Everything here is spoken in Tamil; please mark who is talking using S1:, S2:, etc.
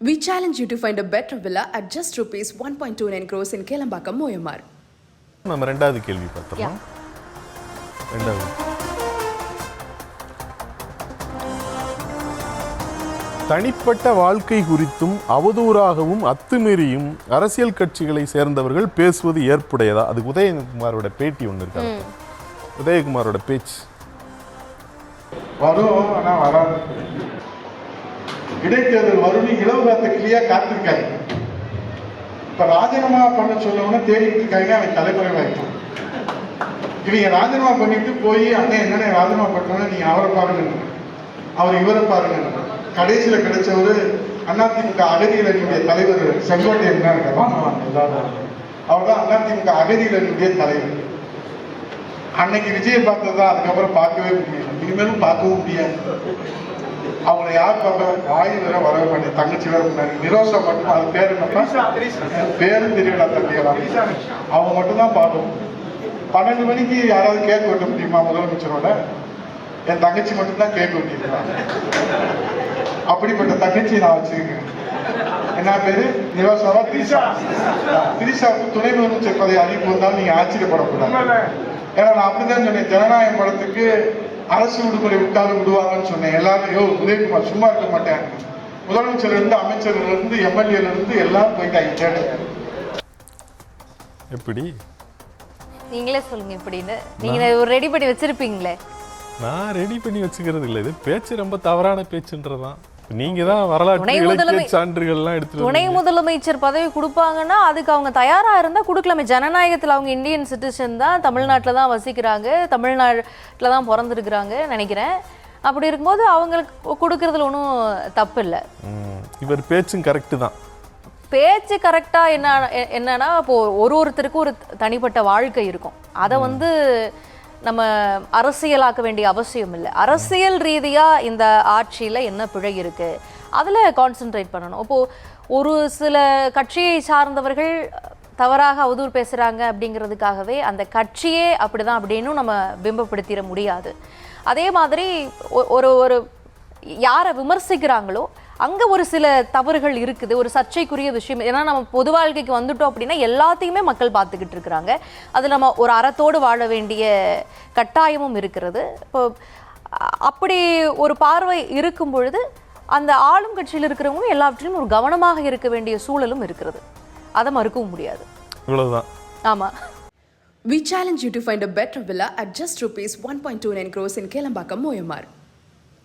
S1: We challenge you to find a better villa at just rupees 1.29 crores in Kelambakam, Moyamar.
S2: நம்ம ரெண்டாவது கேள்வி பார்த்தோம். ரெண்டாவது தனிப்பட்ட வாழ்க்கை குறித்தும் அவதூறாகவும் அத்துமீறியும் அரசியல் கட்சிகளை சேர்ந்தவர்கள் பேசுவது ஏற்புடையதா? அது உதயகுமாரோட பேட்டி ஒன்று இருக்காங்க. உதயகுமாரோட பேச்சு
S3: வரும், ஆனா வராது. இடைத்தேர்தல் வரும்னு இலவகாத்த கிளியா காத்திருக்காரு. இப்ப ராஜினாமா பண்ண சொல்லணும்னு தேடிட்டு இருக்காங்க. அவன் தலைமுறைவாயிட்டான். இவங்க ராஜினாமா பண்ணிட்டு போய் அண்ணன் என்னென்ன ராஜினாமா பண்ணணும், நீங்க அவரை பாருங்க, அவர் இவரை பாருங்க. கடைசியில கிடைச்சவரு அதிமுக அகதியினுடைய தலைவர் செங்கோட்டையன் தான் இருக்காரு. அவர் தான் அதிமுக அகதியினுடைய தலைவர். அன்னைக்கு விஜய் பார்த்ததுதான், அதுக்கப்புறம் பார்க்கவே முடியல, இனிமேலும் பார்க்கவும் முடியாது. அவங்களை யார் பார்க்க வாயு வேற வரவே மாட்டேன். தங்கச்சி வேற முன்னாடி நிரோசா மட்டும், அது பேரு என்னப்பா, பேரும் தெரியல தம்பிகளா, அவங்க மட்டும் தான் பார்க்கணும். 12 மணிக்கு யாராவது கேக் வெட்ட முடியுமா முதலமைச்சரோட? என் தங்கச்சி மட்டும்தான் கேக் வெட்டிருக்கான். அப்படிப்பட்ட தங்கச்சி நான் வச்சிருக்கேன். என்ன பேரு? நிரோசாவா திரிஷா. திரிஷாவுக்கு துணை முதலமைச்சர் பதவி அறிவிப்பு வந்தாலும் நீங்க ஆச்சரியப்படக்கூடாது. ஏன்னா நான் அப்படிதான் சொன்னேன், ஜனநாயகம் படத்துக்கு அரசு விடுமுறை விட்டாலும் விடுவாங்கன்னு சொன்னேன். எல்லாரும் உதயகுமார் சும்மா இருக்க மாட்டேன். முதலமைச்சர் இருந்து, அமைச்சர்ல இருந்து, எம்எல்ஏல இருந்து எல்லாரும் போயிட்டாங்க.
S2: எப்படி
S4: நீங்களே சொல்லுங்க எப்படின்னு. நீங்க ரெடி பண்ணி வச்சிருப்பீங்களே?
S2: நான் ரெடி பண்ணி வச்சுக்கிறது இல்லை. இது பேச்சு ரொம்ப தவறான பேச்சுன்றதான். நீங்க தான் வரலாற்று சான்றுகள்லாம் எடுத்து
S4: துணை முதலமைச்சர் பதவி கொடுப்பாங்கன்னா அதுக்கு அவங்க தயாரா இருந்தா கொடுக்கலாமே. ஜனநாயகத்தில் அவங்க இந்தியன் சிட்டிசன் தான், தமிழ்நாட்டில் தான் வசிக்கிறாங்க, தமிழ்நாட்டில் தான் பிறந்திருக்கிறாங்க நினைக்கிறேன். அப்படி இருக்கும்போது அவங்களுக்கு கொடுக்கறதுல ஒன்றும் தப்பு இல்லை.
S2: இவர் பேச்சும் கரெக்டு தான்.
S4: பேச்சு கரெக்டா என்னன்னா இப்போ ஒருத்தருக்கும் ஒரு தனிப்பட்ட வாழ்க்கை இருக்கும். அதை நம்ம அரசியலாக்க வேண்டிய அவசியம் இல்லை. அரசியல் ரீதியாக இந்த ஆட்சியில் என்ன பிழை இருக்குது அதில் கான்சென்ட்ரேட் பண்ணணும். இப்போது ஒரு சில கட்சியை சார்ந்தவர்கள் தவறாக அவதூறு பேசுகிறாங்க அப்படிங்கிறதுக்காகவே அந்த கட்சியே அப்படி தான் அப்படின்னு நம்ம பிம்பப்படுத்திட முடியாது. அதே மாதிரி ஒரு யாரை விமர்சிக்கிறாங்களோ அங்கே ஒரு சில தவறுகள் இருக்குது, ஒரு சர்ச்சைக்குரிய விஷயம். ஏன்னா நம்ம பொது வாழ்க்கைக்கு வந்துட்டோம் அப்படின்னா எல்லாத்தையுமே மக்கள் பார்த்துக்கிட்டு இருக்கிறாங்க. அது நம்ம ஒரு அறத்தோடு வாழ வேண்டிய கட்டாயமும் இருக்கிறது. இப்போ அப்படி ஒரு பார்வை இருக்கும் பொழுது அந்த ஆளும் கட்சியில் இருக்கிறவங்க எல்லாவற்றிலும் ஒரு கவனமாக இருக்க வேண்டிய சூழலும் இருக்கிறது. அதை மறுக்கவும் முடியாது.
S2: இவ்வளவுதான்.
S4: ஆமா.
S1: We challenge you to find a better villa at just rupees 1.29 crores in Kelambakam, Moyamar.